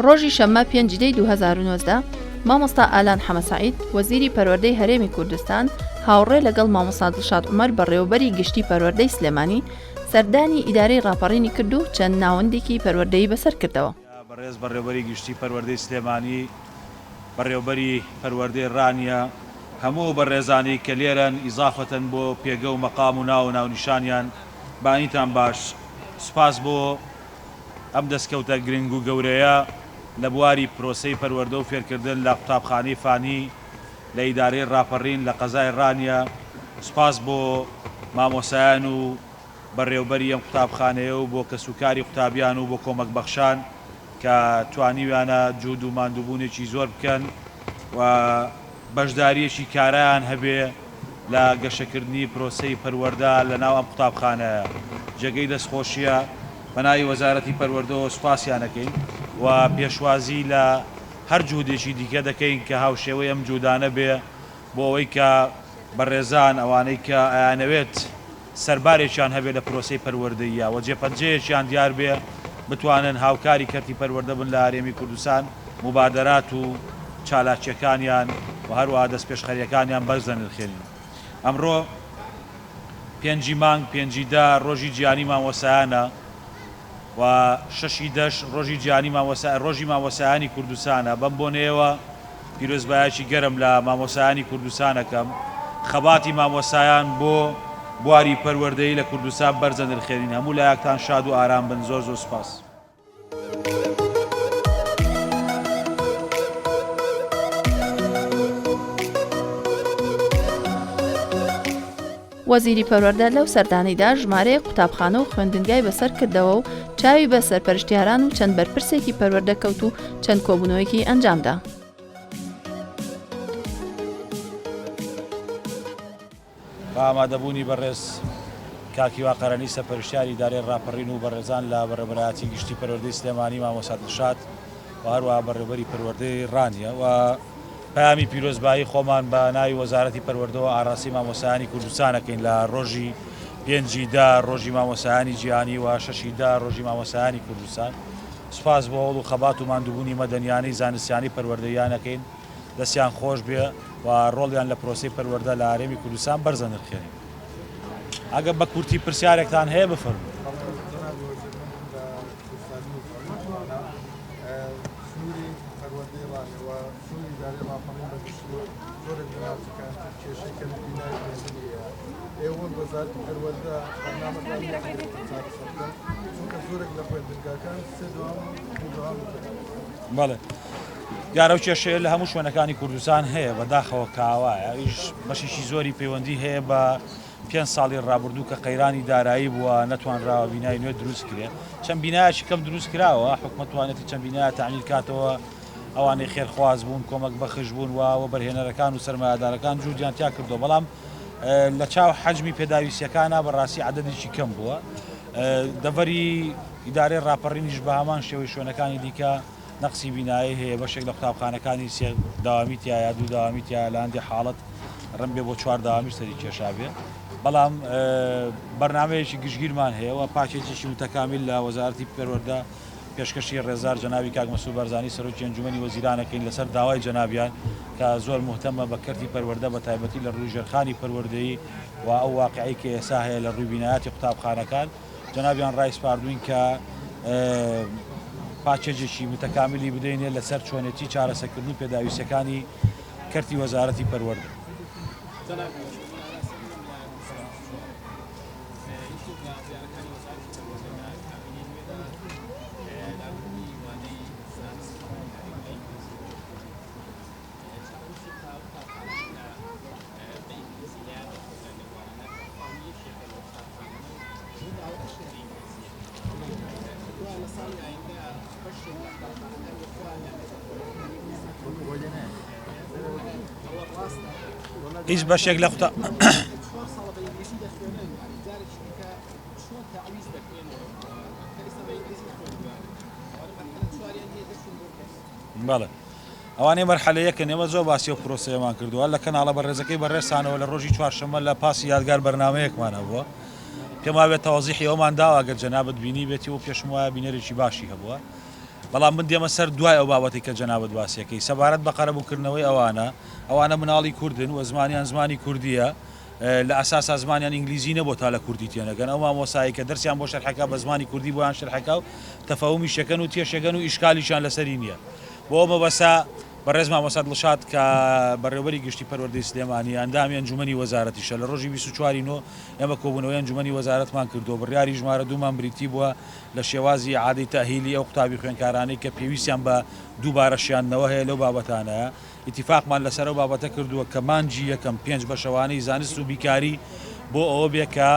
ڕۆژی شەممە 5 دەی 2019 مامۆستا ئالان حەمەسەعید وەزیری پەروەردەی هەرێمی کوردستان هاوڕێ لەگەڵ مامۆستا دڵشاد عومەر بەڕێوەبەری گشتی پەروەردەی سلێمانی سەردانی ئیدارەی ڕاپەڕینی کرد و چەند ناوەندێکی پەروەردەیی بەسەر کردەوە. بەڕێز بەڕێوەبەری گشتی پەروەردەی سلێمانی، بەڕێوەبەری پەروەردەی ڕانیە، هەموو بەڕێزانی کە لێرەن ئیزافەتەن بۆ پێگە و مەقام و ناو و ناونیشانیان بانیتان باش. سوپاس بۆ ئەم دەستکەوتە گرنگ و گەورەیە لە بواری پرۆسەی پەروەردە و فێرکردن لە قوتابخانەی فانی لە ئیدارەی ڕاپەڕین لە قەزای ڕانیە. سوپاس بۆ مامۆسایان و بەڕێوەبەری ئەم قوتابخانەیە و بۆ کەسوکاری قوتابیان و بۆ کۆمەک بەخشان کە توانیویانە جوود و ماندووبوونێکی زۆر بکەن و بەشداریەکی کارایان هەبێ لە گەشەکردنی پرۆسەی پەروەردە لە ناو ئەم قوتابخانەیە. جێگەی دەستخۆشیە، بەناوی وەزارەتی پەروەردەوە سوپاسیانەکەین و پێشوازی لە هەر جوودێکی دیکە دەکەین کە هاوشێوەی ئەم جوودانە بێ بۆ ئەوەی کە بەڕێزان ئەوانەی کە ئەیانەوێت سەربارێکیان هەبێت لە پرۆسەی پەروەردەیە و جێپەنجەیەکیان دیار بێ بتوانن هاوکاری کەرتی پەروەردە بن لە هەرێمی کوردستان، مبادرات و چالاکیەکانیان و هەروەها دەستپێشخەریەکانیان بەرزەنرخێنین. ئەمڕۆ 5 مانگ 5 ڕۆژی جیهانی مامۆسایانە و 6 دەش ڕۆژی مامۆسایانی کوردستانە. بەم بۆنەوە پیرۆزبایەکی گەرم لە مامۆسایانی کوردستانەکەم. خەباتی مامۆسایان بۆ بواری پەروەردەیی لە کوردستان بەرزەنرخێنین. هەموو لایەکتان شاد و ئارام بن. زۆر زۆر سوپاس. وەزیری پەروەردە لەو سەردانەیدا ژمارەیە قوتابخانە و خوێندنگای بەسەر کردەوە و چاوی بە سەرپەرشتیاران و چەند بەرپرسێکی پەروەردە کەوت و چەند کۆبوونەوەیەکی ئەنجامدا. بە ئامادەبوونی بەڕێز کاکی واقەرەنی سەرپەرشتیاری ئیدارەی ڕاپەڕین و بەڕێزان لە بەڕێبەرایەتی گشتی پەروەردەی سلێمانی مامۆستا دڵشاد و هەروەها بەڕێوەبەری پەروەردەی ڕانیە و پامی پیرۆزبایی خۆمان بە ناوی وەزارەتی پەروەردەوە ئاراسی مامۆسایانی کوردستانەکەین لە ڕۆژی 5 ڕۆژی مامۆسایانی جیهانی و 6 ڕۆژی مامۆسایانی کوردستان. سوپاس بۆ هەوڵ و خەبات و ماندووبوونی مەدەنیانەی زانستیانی پەروەردەیانەکەین، دەستیان خۆش بێ و ڕۆڵیان لە پرۆسەی پەروەردە لە هەرێمی کوردستان بەرزەنرخێنین. ئەگە بە کورتی پرسیارێکتان هەیە بفەرموون. بەڵێ یارە و کێشەیە لە هەموو شوێنەکانی کوردستان هەیە بەداخەوە کاوایە. ئیش بەشێکی زۆری پەیوەندی هەیە بە 5 ساڵی ڕابردوو کە قەیرانی دارایی بووە نەتوانراوە بینای نوێ دروست کرێ. چەند بینایەکی کەم دروست کراوە، حکومەت توانێتی چەند بینایە تەعمیل کاتەوە. ئەوانەی خێرخواز بوون، کۆمەک بەخش بوون و بەرهێنەرەکان و سەرمایه‌دارەکان جوودیان تیا کردەوە، بەڵام لە چاو حەجمی پێداویستیەکانە بەڕاستی عەدەدێکی کەم بووە. دەڤەری ئیدارەی ڕاپەڕینیش بە هەمان شێوەی شوێنەکانی دیکە نەقسی بینایی هەیە. بەشێک لە قوتابخانەکانی سێ داوامی تایە، 2 داوامی تایە، لە هەندێک حاڵەت ڕەنگ بێ بۆ 4 داوامیش سەری کێشا بێ. بەڵام بەرنامەیەکی گشتگیرمان هەیە و پاکێجێکی متەکامیل لە وەزارەتی پەروەردە پێشکەشی ڕێزار جەنابی کاک مەسعود بەرزانی سەرۆکی ئەنجومەنی وەزیرانەکەین لەسەر داوای جەنابیان کە زۆر مهتەمە بە کەرتی پەروەردە بە تایبەتی لە ڕووی ژێرخانی پەروەردەیی و ئەو واقعی کە ئێستا هەیە لە ڕووی بینایەتی قوتابخانەکان. جەنابیان ڕای سپاردووین کە پاکێجێکی متەکامیلی بدەینێ لەسەر چۆنێتی چارەسەرکردن پێداویستەکانی کەرتی وەزارەتی پەروەردە. هیچ بەشێک لە قوتا بەڵێ ئەوانەی مەرحەلەیەکە نێوە زۆر باسی و پرۆسەیەمان کردووە لە کەناڵە بەڕێزەکەی بەڕێزانەوە لە ڕۆژی چوارشەممە لە پاسی یادگار بەرنامەیەکمانە بووە. پێم وابێت تەوازیحی ئەومان داوا ئەگەر جەنابەت بینی بێتی و پێشم وایە بینەرێکی باشی هەبووە. بەڵام من دێمە سەر دوای ئەو بابەتی کە جەنابەت باسیەکەی سەبارەت بە قەرەبووکردنەوەی ئەوانە مناڵی کوردن و زمانیان زمانی کوردیە لە ئاساسا زمانیان ئینگلیزی نەبوو تا لە کوردی تێنەگەن ئەو مامۆسایی کە دەرسیان بۆ شەرحەکە بە زمانی کوردی بۆیان شەرحەکە و تەفاومی شەکەن و تێشەکەن و ئیشکالیشان لەسەری نییە بۆ ئەمە بەسا بەڕێز مامۆستا دڵشاد کە بەڕێوەبەری گشتی پەروەردەی سلێمانی ئەندامی ئەنجومەنی وەزارەتیشە لە ڕۆژی 24 ئێمە کۆبوونەوەی ئەنجومەنی وەزارەتمان کردو بڕیاری ژمارە دوومان بریتی بووە لە شێوازی عادەی تەهیلی ئەو قوتابی خوێندکارانەی کە پێویستیان بە دووبارە شیاندنەوە هەیە لەو بابەتانەیە ئیتیفاقمان لەسەر ئەو بابەتە کردووە کە مانجی یەکەم 5 بەشەوانەی زانست و بیکاری بۆ ئەوە بێ کە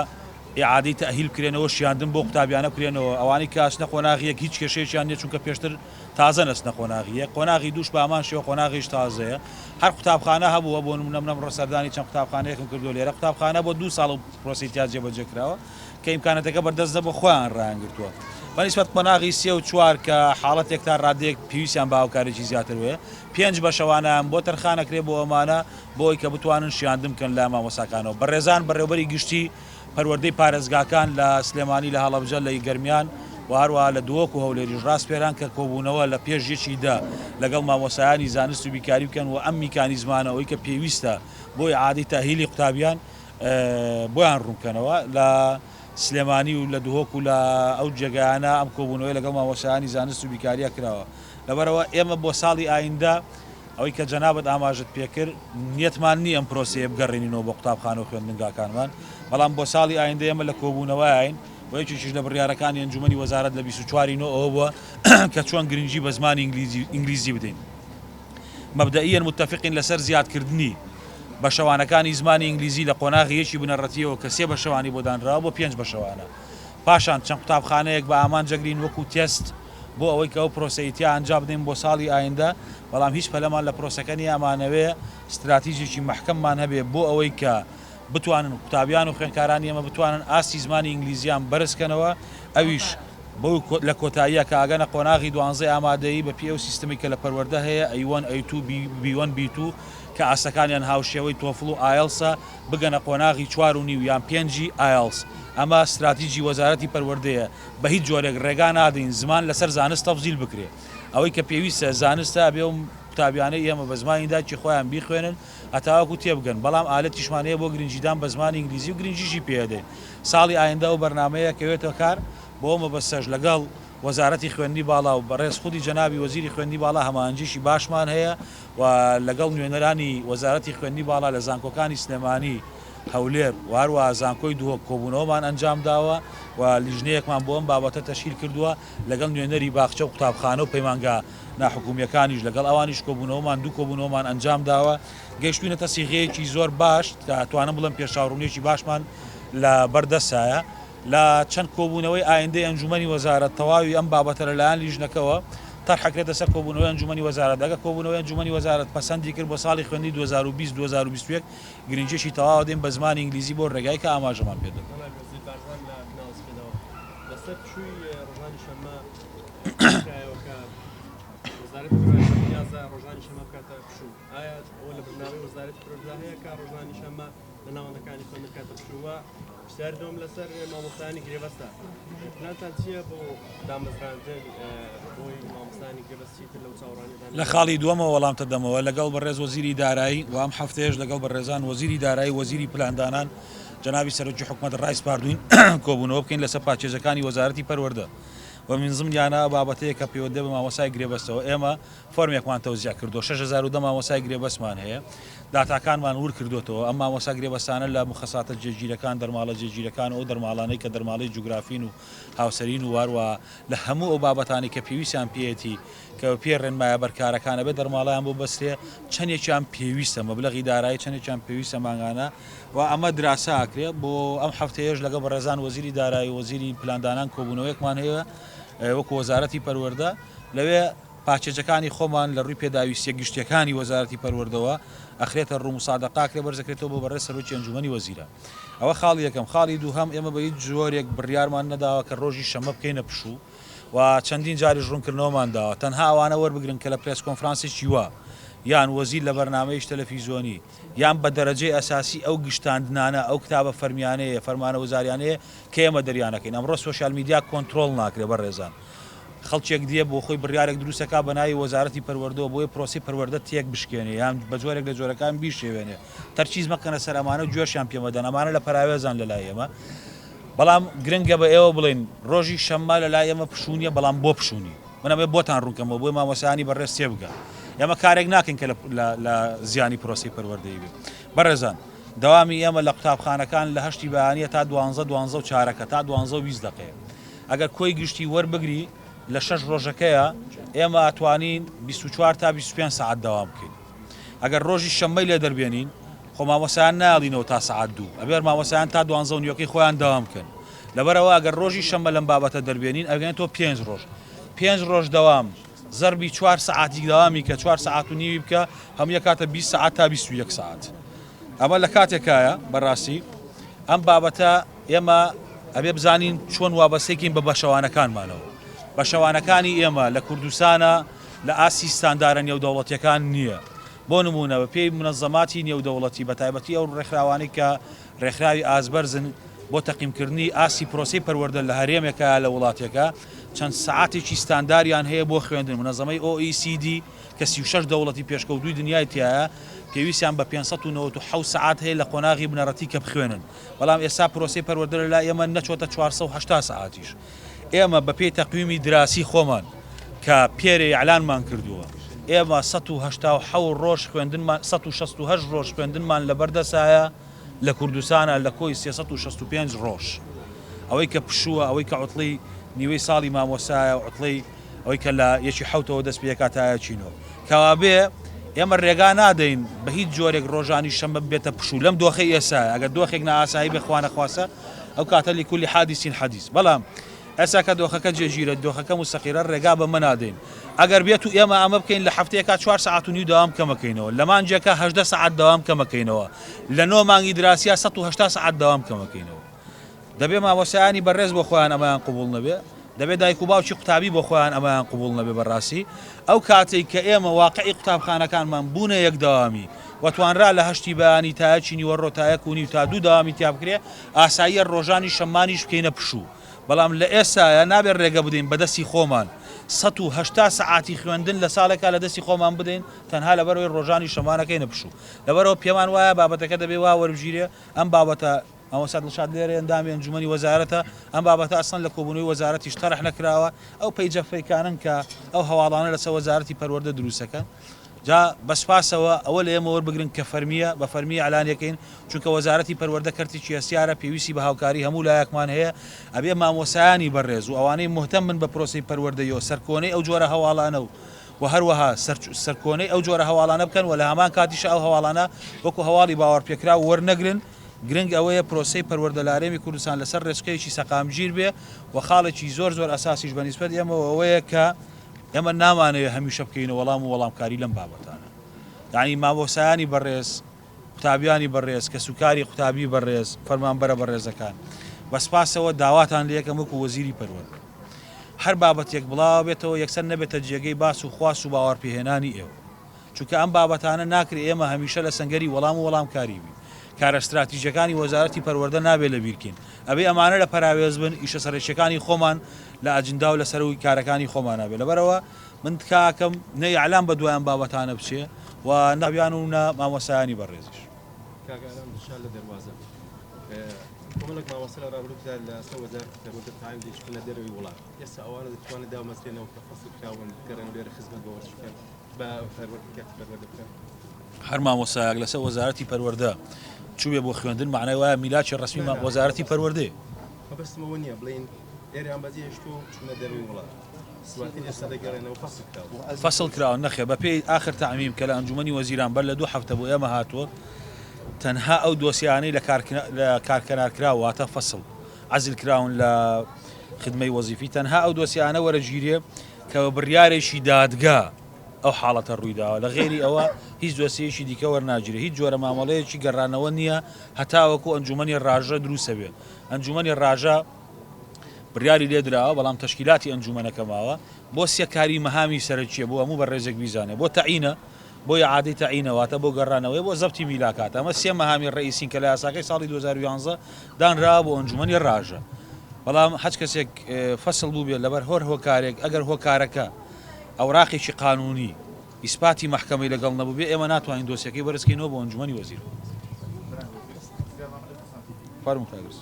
ئیعادەی تەهیل بکرێنەوە شیاندن بۆ قوتابیانە بکرێنەوە ئەوانەی کە ئەچنە قۆناغیەک هیچ کێشەیەکیان نیە چونکە پێشتر تازە نەچنە قۆناغیە قۆناغی دووش بە ئامان شێوە قۆناغیش تازەیە هەر قوتابخانە هەبووە بۆ نمونە ڕەسەردانی چەند قوتابخانەیەکم کردو لێرە قوتابخانە بۆ 2 ساڵ پرۆسیتیا جێبەجێکراوە کە ئیمکانەتەکە بەردەست بۆ خۆیان ڕایانگرتووە بەنسبەت قۆناغی 3 و 4 کە حاڵەتێک تا ڕادێک پێویستیان بە هاوکارێکی زیاتر وەیە 5 بەشەوانیان بۆ تەرخانەکرێ بۆ ئەمانە بۆی کە بتوانن شیاندن بکەن لە مامۆساکانەوە بەڕێزان بەڕێوەبەری گشتی پەروەردەی پارێزگاکان لە سلێمانی لە هەڵەبجە لە گەرمیان و هەروە لە دووەک و هەولێریش ڕاستپێران کە کۆبوونەوە لە پێشیدا لەگەڵ مامۆسایانی زانست و بیکاری بکەن و ئەم میکانیزمانەوەی کە پێویستە بۆی عادی تاهیلی قوتابیان بۆیان ڕوونکەنەوە لە سلێمانی و لە دووەک و لە ئەو جێگایانە ئەم کۆبوونەوەی لەگەڵ مامۆسایانی زانست و بیکاریە کراوە لەبەرەوە ئێمە بۆ ساڵی ئایندا ئەوەی کە جەنابەت ئاماژت پێکرد نیەتمان نی ئەم پرۆسەیە بگەڕێنینەوە بۆ قوتابخانە و خوێندنگاکانمان بەڵام بۆ ساڵی ئایندا ئێمە لە کۆبوونەوەین و یەکێکیش لە بڕیارەکانی ئەنجومەنی وەزارەت لە 24 ئەوە بووە کە چۆن گرنگی بە زمانی ئینگلیزی بدەین مەبدەئیەن متتەفقین لەسەر زیادکردنی بەشەوانەکانی زمانی ئینگلیزی لە قۆناغیەکی بنەڕەتیەوە کە 3 بەشەوانی بۆ دانراوە بۆ 5 بەشەوانە پاشان چەند قوتابخانەیەک بە ئامان جەگرین وەکو تێست بۆ ئەوەی کە ئەو پرۆسەیتیا ئەنجام بدەین بۆ ساڵی ئایندا بەڵام هیچ پەلەمان لە پرۆسەکەنی ئەمانەوێ استراتیژێکی محکەممان هەبێ بۆ ئەوەی کە بتوانن قوتابیان و خوێندکارانی ئێمە بتوانن ئاستی زمانی ئینگلیزیان بەرزکەنەوە ئەویش بۆ لە کۆتاییە کە ئاگەنە قۆناغی 12 ئامادەیی بە پێ و سیستمی کە لە پەروەردە هەیە ئەی1 ئەی2 B1 B2 کە ئاسەکانیان هاوشێوەی تۆفڵ و ئایلسە بگەنە قۆناغی 4.5 یان 5 ئایلس ئەمە استراتیژی وەزارەتی پەروەردەیە بە هیچ جۆرێک ڕێگا نادەین زمان لەسەر زانست تەفزیل بکرێ ئەوەی کە پێویستە زانستە بێ و قوتابیانەی ئێمە بە زمانیدا چی خۆیان بیخوێنن هەتاوەکو تێبگەن بەڵام ئالەتیشمانەیە بۆ گرنجیدان بە زمانی ئینگلیزی و گرنجیشی پێدەین ساڵی ئایندا و بەرنامەیە کەوێتەوە کار بۆ ئەمە بەسەر لەگەڵ وەزارەتی خوێندنی باڵا و بەڕێز خودی جەنابی وەزیری خوێندنی باڵا هەمانجیشی باشمان هەیە و لەگەڵ نوێنەرانی وەزارەتی خوێندنی باڵا لە زانکۆکانی سلێمانی هەولێر واروە زانکۆی دووە کۆبوونەوەمان ئەنجام داوە و لیژنەیەکمان بۆ ئەم بابەتە تەشکیل کردووە لەگەڵ نوێنەری باخچە و قوتابخانە و پەیمانگا ناحکومیەکانیش لەگەڵ ئەوانیش کۆبوونەوەمان دوو کۆبوونەوەمان ئەنجام داوە گەیشتوینەتە سیغەیەکی زۆر باش تا توانم بڵم پێشاوڕوونێکی باشمان لە بەردەسایە لە چەند کۆبوونەوەی ئایندەی ئەنجومەنی وەزارەت تەواوی ئەم بابەتە لەلایەن لیژنەکەوە تەرحەکرێتە سەر کۆبوونەوەی ئەنجومەنی وەزارەت دەگە کۆبوونەوەی ئەنجومەنی وەزارەت پەسەندی کرد بۆ ساڵی خوێندنی 2020-2021 گرنجێکی تەواو دێن بە زمانی ئینگلیزی بۆ ڕێگای کە ئاماژەمان پێ دەدەن لەسەر پشووی ڕۆژانی شەمە وەزارەتی پەروەردە ڕۆژانی شەمە بکاتە پشوو ئایا ئەوە لە بەرنامەی وەزارەتی پەروەردە هەیە کە ڕۆژانی شەمە لە ناوەندەکانی خۆن بکاتە پشووە پرسیاری دۆم لەسەر مامۆستایانی گرێبەستە پلانتان چییە بۆ دامەزراندن بۆی مامۆستایانی گرێبەستی تر لەو چاوەڕانیدا لە خاڵی دووەمە وەڵامتە دەمەوە لەگەڵ بەڕێز وەزیری دارایی و ئەم هەفتەیەش لەگەڵ بەڕێزان وەزیری دارایی وەزیری پلاندانان جەنابی سەرۆکی حکوومەت ڕای سپاردوین کۆبوونەوە بکەین لەسەر پاچێزەکانی وەزارەتی پەروەردە و من زمانیانە بابەتەیە کە پەیوەندی بە مامۆسای گرێبەستەوە ئێمە فۆرمێکمان تەوزیع کردو 6010 مامۆسای گرێبەستمان هەیە داتاکانمان ور کردوتەوە ئەم مامۆسا گرێبەستانە لە مخەساتە جێگیرەکان دەرماڵە جێگیرەکان ئەو دەرماڵانەی کە دەرماڵی جوگرافین و هاوسەرین و واروە لە هەموو ئەو بابەتانی کە پێویستیان پێێتی کە پێ ڕێنمایە بەرکارەکانە بێ دەرماڵیان بۆ بەستێ چەندێکیان پێویستە مەبلەغی دارایی چەندێکیان پێویستە ماگانە و ئەمە دراسا ئاکرێ بۆ ئەم هەفتەیەش لەگەڵ بەڕێزان وەزیری دارایی وەزیری پلاندانان کۆبوونەوەیەکمان هەیە وەکو وەزارەتی پەروەردە لەوێ پاچێجەکانی خۆمان لە ڕووی پێداویستە گشتیەکانی وەزارەتی پەروەردەوە ئەخرێتە ڕوومسادەقاکرێ بەرزەکرێتەوە بۆ بەڕێز سەرۆکی ئەنجومەنی وەزیرە ئەوە خاڵی یەکەم خاڵی دووهەم ئێمە بە هیچ جۆرێک بڕیارمان نەداوە کە ڕۆژی شەمە بکەینە پشوو و چەندین جاری ڕوونکردنەوەمان داوە تەنها ئەوانە وەربگرن کە لە پرێس کۆنفرانسێکی وە یان وەزیر لە بەرنامەیەش تەلەڤیزۆنی یان بە دەرەجەی ئەساسی ئەو گشتاندنانە ئەو کتابە فەرمیانەیە فەرمانە وەزاریانەیە کە ئێمە دەریانەکەین ئەمڕۆ سۆشیال میدیا کۆنتترۆل ناکرێ بەڕێزان خەڵکێک دیە بۆ خۆی بڕیارێک دروستەکە بەناوی وەزارەتی پەروەردەوە بۆیە پرۆسی پەروەردە تێک بشکێنێ یان بە جۆرێک لە جۆرەکان بیشێوێنێ تەرچیز مەکەنە سەر ئەمانە و گوێشیان پێمەدەن ئەمانە لە پەراوێزان لەلای ئێمە بەڵام گرنگە بە ئێوە بڵین ڕۆژی شەممە لەلای ئێمە پشوونیە بەڵام بۆ پشوونی منەبێ بۆتان ڕوونکەمەوە بۆی مامۆسایانی بەڕێز تێ بگە ئێمە کارێک ناکەین کە لە زیانی پرۆسی پەروەردەی بێ بەڕێزان دەوامی ئێمە لە قوتابخانەکان لە هەشتی بەیانیە تا 12 چارەکە تا 12 دقەیە ئەگەر کۆی گشتی وەربگری لە 6 ڕۆژەکەیە ئێمە ئەتوانین 24 تا 25 ساعت داوام بکەین ئەگەر ڕۆژی شەممەی لێ دەربێنین خۆ مامۆسایان ناڵینەوە تا ساعت 2 ئەبێر مامۆسایان تا 12 خۆیان داوام بکەن لەبەرەوە ئەگەر ڕۆژی شەممە لەم بابەتە دەربێنین ئەگەێنێتەوە 5 ڕۆژ دەوام زەربی 4 ساعتی داوامی کە 4 ساعت و نیوی بکە هەموو کاتە 20 ساعت تا 21 ساعت ئەمە لە کاتێکایە بەڕاستی ئەم بابەتە ئێمە ئەبێ بزانین چۆن وابەستێکین بە بەشەوانەکانمانەوە بەشەوانەکانی ئێمە لە کوردستانە لە ئاسی ستاندارە نێودەوڵەتیەکان نییە بۆ نمونە بە پێی منەظەماتی نێودەوڵەتی بە تایبەتی ئەو ڕێکخراوانی کە ڕێکخراوی ئازبەرزن بۆ تەقیمکردنی ئاسی پرۆسی پەروەردە لە هەرێمێکە لە وڵاتێکە چەند سعاتێکی ستانداریان هەیە بۆ خوێندن منەظەمەی OECD کە 36 دەوڵەتی پێشکەوتووی دنیای تایە پێویستیان بە 597 سعات هەیە لە قۆناغی بنەڕەتی کە بخوێنن بەڵام ئێستا پرۆسی پەروەردە لە ئێمە نەچۆتە 480 سعاتیش ئێمە بە پێی تەقویمی دراسی خۆمان کە پێرە ئیعلانمان کردووە ئێمە 187 ڕۆژ خوێندنمان 168 ڕۆژ خوێندنمان لە بەردەسایە لە کوردستانە لە کۆی 365 ڕۆژ ئەوەی کە پشووە ئەوەی کە عوتڵی نیوەی ساڵی مامۆسایە عوتڵی ئەوەی کە لە یەکی حوتەوە دەست پێکاتایە چینەوە کەوابێ ئێمە ڕێگا نادەین بە هیچ جۆرێک ڕۆژانی شەمە بێتە پشوو لەم دۆخی ئێسا ئەگەر دۆخێک نائاسایی بخوانە خواسە ئەو کاتە لیکولی حادیسین حەدیث بەڵام ئێستا کە دۆخەکە جێگیرە دۆخەکە مستەقیرە ڕێگا بە منادەین ئەگەر بێت و ئێمە ئەمە بکەین لە هەفتەیەکە 4 ساعت و نیو داوام کەمەکەینەوە لە مانجێکە 18 ساعت داوام کەمەکەینەوە لە 9 مانگی دراسیە 180 ساعت داوام کەمەکەینەوە دەبێ مامۆسایانی بەڕێز بۆ خۆیان ئەمەیان قبول نەبێ دەبێت دایک و باوکی قوتابی بۆ خۆیان ئەمەیان قبول نەبێ بەڕاستی ئەو کاتێک کە ئێمە واقعی قوتابخانەکانمان بوونە یەک داوامی وەتوانرا لە هەشتی بەیانی تایەکی نیوەڕۆ تایەک و نیو تا 2 داوامی تیا بکرێ ئاساییە ڕۆژانی شەممانیش بکەینە پشوو بەڵام لە ئێستاە نابێت ڕێگە بدەین بەدەستی خۆمان 180 ساعتی خوێندن لە ساڵێکا لە دەستی خۆمان بدەین تەنها لەبەرەوەی ڕۆژانی شەمانەکەی نەپشوو لەبەرەوە پێمان وایە بابەتەکە دەبێ وا وەربژیرێ ئەم بابەتە ئەوەسات دڵشاد لێرە ئەندامی ئەنجومەنی وەزارەتە ئەم بابەتە ئەسڵەن لە کۆبوونەوەی وەزارەتیش تەرح نەکراوە ئەو پەیجە فەیکانن کە ئەو هەواڵانە لەسەر وەزارەتی پەروەردە دروستەکەن جا بەسپاسەوە ئەوە لە ئێمە وەربگرن کە فەرمیە بە فەرمی ئەلانیەکەین چونکە وەزارەتی پەروەردە کەرتی چیاسیارە پێویستی بە هاوکاری هەموو لایەکمان هەیە ئەبێ مامۆسایانی بەڕێز و ئەوانەی مهتەم من بە پرۆسی پەروەردەیەوە سەرکۆنەی ئەو جۆرە هەواڵانە و هەروەها سەرکۆنەی ئەو جۆرە هەواڵانە بکەن و لە هەمان کاتیش ئەو هەواڵانە وەکو هەواڵی باوەڕپێکرا وەرنەگرن گرنگ ئەوەیە پرۆسی پەروەردە لە هەرێمی کوردستان لەسەر ڕێچکەیەکی سەقامگیر بێ و خاڵێکی زۆر ئەساسیش بەنسبەت ئێمە ئەوەیە کە ئێمە نامانەوێت هەمیشە بکەینە وەڵام و وەڵامکاری لەم بابەتانە یعنی مامۆسایانی بەڕێز قوتابیانی بەڕێز کە سوکاری قوتابی بەڕێز فەرمانبەرە بەڕێزەکان بەسپاسەوە داواتان لە یەکەم وەکو وەزیری پەروەردە هەر بابەتێک بڵاو بێتەوە یەکسەر نەبێتە جێگەی باس و خواست و باوەڕپێهێنانی ئێوە چونکە ئەم بابەتانە ناکرێ ئێمە هەمیشە لە سەنگەری وەڵام و وەڵامکاری بین کارە استراتیژیەکانی وەزارەتی پەروەردە نابێت لە بیرکەین ئەبێ ئەمانە لە پەراوێز بن ئیشە سەرچیەکانی خۆمان لە ئەجندا و لەسەرەوەی کارەکانی خۆمان نابێت لەبەرەوە من تکاکەم نەی ئەعلام بە دوایان بابەتانە بچێ و نەبیان و نە مامۆسایانی بەڕێزیش لە دەواازە کۆمەڵک مامۆستا لە ڕابردوودا لە سەر وەزارەتی پەروەردە تایم دیشکردنە دەروی وڵات ئێستا ئەوانە دەتوانێت داومەستێنەوە کە فەسڵ کراون گەڕێن لێرە خزمەت بە وەرزشکەن بە پەروەردە بکەن هەر مامۆستایەک لەسەر وەزارەتی پەروەردە چوبێ بۆ خوێندن معنای وایە میلاکی ڕسمی وەزارەتی پەروەردەیە بەستمەوە نییە بڵین ئێریان بەجێ هێشتو چوونە دەروی وڵات فصل کراون نەخێ بە پێی آخر تعمیم کە لە ئەنجومەنی وەزیران بەر لە 2 هەفتە بۆ ئێمە هاتووە تەنها ئەو دۆسیانەی لە کارکەنارکراوە واتە فەسڵ عەزل کراون لە خدمەی وەزیفی تەنها ئەو دۆسیانە وەرەگیرێ کە بڕیارێکی دادگا ئەو حاڵەتە ڕوویداوە لە غێری ئەوە هیچ دۆسیەیەکی دیکە وەرناگیرێ هیچ جۆرە مامەڵەیەکی گەڕانەوە نییە هەتاوەکو ئەنجومەنی ڕاژە دروستە بێت ئەنجومەنی ڕاژە بڕیاری لێدراوە بەڵام تەشکیلاتی ئەنجومەنەکە ماوە بۆ سێکاری مەهامی سەرچیە بۆ هەموو بەڕێزێک بیزانێ بۆ تەعینە بۆ یاعادەی تەعینەواتە بۆ گەڕانەوەی بۆ زەبتی میلاکات ئەمە 3 مەهامی ڕئیسین کە لە یاساکەی ساڵی 2011 دانرا بۆ ئەنجومەنی ڕاژە بەڵام هەچ کەسێک فەسڵ بوو بێت لەبەر هۆر هۆکارێک ئەگەر هۆکارەکە ئەوراقێکی قانونی ئیسپاتی محکەمەی لەگەڵ نەبوو بێ ئێمە ناتوانین دۆسیەکەی بەرزکەینەوە بۆ ئەنجومەنی وەزیر. فەرموو کاگرس.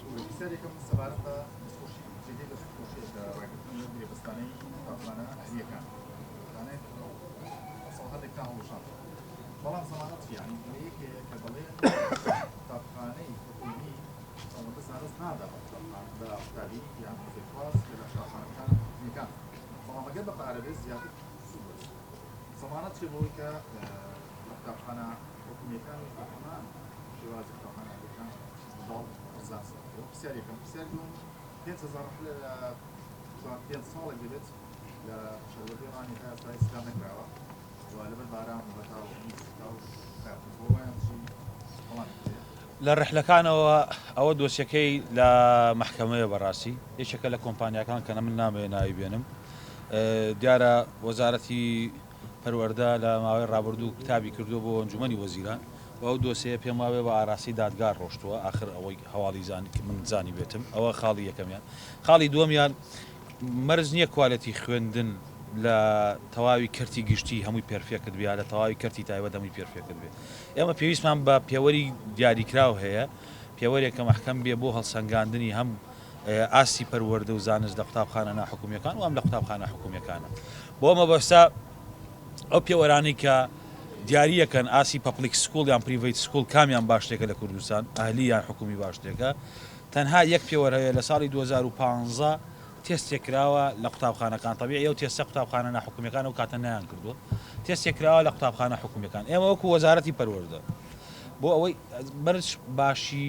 بەڵام زمانەت یعنی کە دەڵێ قوتابخانەی حکومی ئەوەندە سارەست نادا بە قوتابی یان فێرخواز لە قوتابخانەکان حکومیەکان بەڵام ئەگەر بە پارەبێت زیاتر زمانەت چێ بۆی کە لە قوتابخانە حکومیەکان و قوتابخانەکان شێوازی قوتابخانەکان دڵ ڕزان پرسیارێکم پرسیار دوم 5,000 لە 5 ساڵێک دەبێت لە شەربەتەی ڕانی تا ئێستا ئیسلام نەکراوە لەبەر باران و بەتاو لە ڕحلەکانەوە ئەوە دۆسیەکەی لە محکەمەیە بەڕاستی یەکێکە لە کۆمپانیاکان کە من نامەیە ناوی بێنم دیارە وەزارەتی پەروەردە لە ماوەی ڕابردوو کتابی کردو بۆ ئەنجومەنی وەزیران و ئەو دۆسیە پێم وایە بە ئاراسی دادگار ڕۆشتووە آخر ئەوەی هەواڵی من زانی بێتم ئەوە خاڵی یەکەمیان. خاڵی دووەمیان مەرج نییە کوالەتی خوێندن لە تەواوی کەرتی گشتی هەمووی پێرفێکت بێ لە تەواوی کەرتی تایبەت هەمووی پێرفێکت بێ. ئێمە پێویستمان بە پێوەری دیاریکراو هەیە پێوەرێکە محکەم بێ بۆ هەڵسەنگاندنی هەم ئاسی پەروەردە و زانست لە قوتابخانە ناحکومیەکان و ئەم لە قوتابخانە حکومیەکانە. بۆ ئەمە بەستا ئەو پێوەرانەی کە دیاریەکەن ئاسی پەبلیک سکوڵ یان پریڤەیت سکوڵ کامیان باشتێکە لە کوردستان ئەهلی یان حکومی باشتێکە تەنها یەک پێوەر هەیە لە ساڵی 2015 تێستێکراوە لە قوتابخانەکان تەبیعی ئەو تێستە قوتابخانە ناحکومیەکان و کاتە نیان کردووە تێستێکراوە لە قوتابخانە حکومیەکان ئێمە وەکو وەزارەتی پەروەردە بۆ ئەوەی مەرج باشی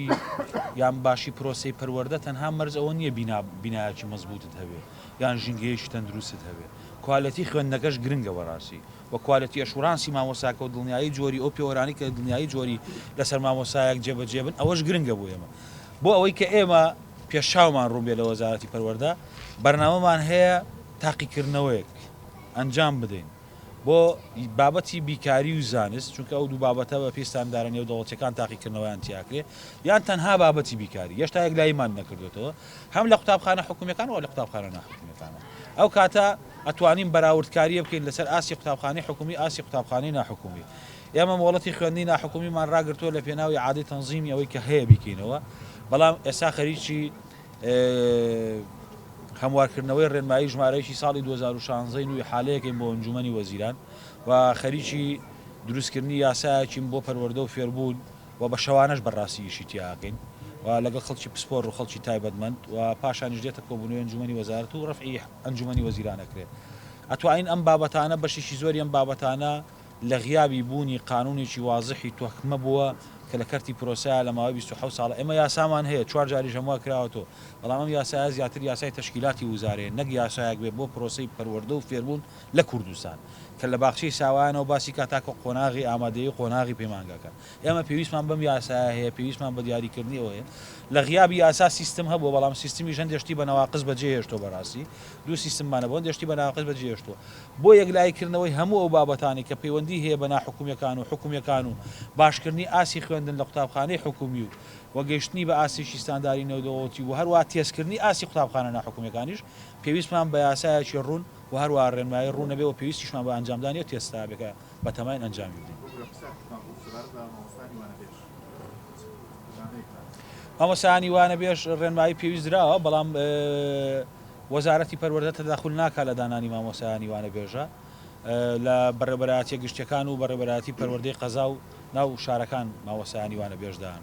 یان باشی پرۆسی پەروەردە تەنها مەرج ئەوە نییە بینایەکی مەزبوطت هەبێ یان ژینگەیەکی تەندروستت هەبێ کوالەتی خوێندنەکەش گرنگە وەڕاستی و کوالەتی ئەشوڕانسی مامۆساکە و دڵنیایی جۆری ئەو پێوەرانی کە دڵنیایی جۆری لەسەر مامۆسایەک جێبەجێ بن ئەوەش گرنگە بۆ ئێمە بۆ ئەوەی کە ئێمە پێشاومان ڕوون بێ لە وەزارەتی پەروەردە بەرنامەمان هەیە تاقیکردنەوەیەک ئەنجام بدەین بۆ بابەتی بیکاری و زانست چونکە ئەو دوو بابەتە بە پێستاندارە نێو دەوڵەتەکان تاقیکردنەوەیان تیاکرێ یان تەنها بابەتی بیکاری هێشتا یەک لایمان نەکردێتەوە هەم لە قوتابخانە حکومیەکان و لە قوتابخانە ناحکومیەکانە ئەو کاتە ئەتوانین بەراوردکاریە بکەین لەسەر ئاسی قوتابخانەی حکومی ئاسی قوتابخانەی ناحکومی ئێمە مۆڵەتی خوێندنی ناحکومیمان ڕاگرتووە لە پێناوی عادی تەنزیمی ئەوەی کە هەیە بیکەینەوە بەڵام ئێستا خەریکی هەموارکردنەوەی ڕێنمایی ژمارەیەکی ساڵی 2016 نوێی حالەیەکەین بۆ ئەنجومەنی وەزیران و خەریکی دروستکردنی یاسایەکین بۆ پەروەردە و فێربوون و بە شەوانەش بەڕاستیشی تیاکەین و لەگەڵ خەڵکی پسپۆر و خەڵکی تایبەتمەند و پاشانیش دێتە کۆبوونەوەی ئەنجومەنی وەزارەت و ڕەفعی ئەنجومەنی وەزیرانەکرێت. ئەتوانین ئەم بابەتانە بەشێکی زۆری ئەم بابەتانە لە غیابی بوونی قانونێکی وازحی تۆکمە بووە کە لە کەرتی پرۆسەیە لە ماوەی 27 ساڵ ئێمە یاسامان هەیە 4 جاریش هەموو کراوەتەوە بەڵام ئەم یاسایە زیاتر یاسای تەشکیلاتی وزارەیە نەک یاسایەک بێ بۆ پرۆسەی پەروەردە و فێربوون لە کوردستان کە لە باخچەی ساوایانەوە باسی کاتاکە قۆناغی ئامادەیی قۆناغی پەیمانگاکە ئێمە پێویستمان بەم یاسایە هەیە پێویستمان بە دیاریکردنیەوە هەیە لە غیابی یاسا سیستم هەبوو بەڵام سیستمی ژەن دەشتی بە نەواقص بەجێهێشتۆ بەڕاستی دوو سیستممانە بۆن دەشتی بە ناواقص بەجێهێشتووە بۆ یەکلایکردنەوەی هەموو ئەو بابەتانی کە پەیوەندی هەیە بە ناحکومیەکان و حکومیەکان و باشکردنی ئاسی خوێندن لە قوتابخانەی حکومی و وەگەیشتنی بە ئاسیشی ستانداری نەودەوڵەتی و هەروە تێزکردنی ئاسی قوتابخانە ناحکومیەکانیش پێویستمان بە یاسایەکی ڕوون و هەروە ڕێنمایی ڕوونەبێ و پێویستیشمان بە ئەنجامدانی و تێستا بێکە بە تەماین ئەنجامی بدەین. ئەمەسانی وانە بێش ڕێنمایی پێویست درراوە بەڵام وەزارەتی پەروەردە تەداخل ناکات لە دانانی مامۆسایانی وانە بێژە لە بەڕێبەرایەتی گشتیەکان و بەڕێبەرایەتی پەروەردەی قەزا و ناو شارەکان ماوەسایانی وانە بێژدان.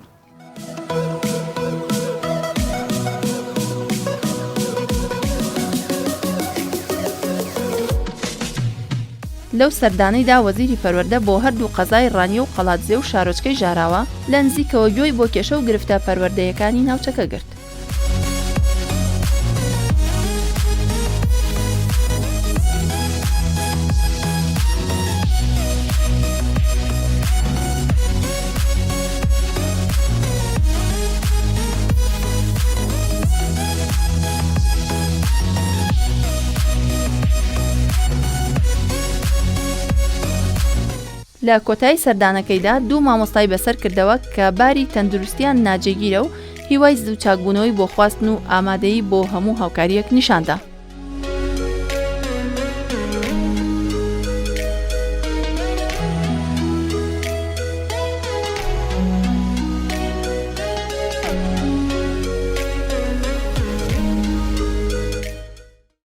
لەو سەردانەیدا وەزیری پەروەردە بۆ هەردوو قەزای ڕانیە و قەڵاتزێ و شارۆچکەی ژاراوە لە نزیکەوە گوێی بۆ کێشە و گرفتە پەروەردەیەکانی ناوچەکە گرت. لە کۆتایی سەردانەکەیدا دوو مامۆستای بەسەر کردەوە کە باری تەندروستیان ناجێگیرە و هیوای زوو چاکبوونەوەی بۆ خواستن و ئامادەیی بۆ هەموو هاوکاریەک نیشاندا.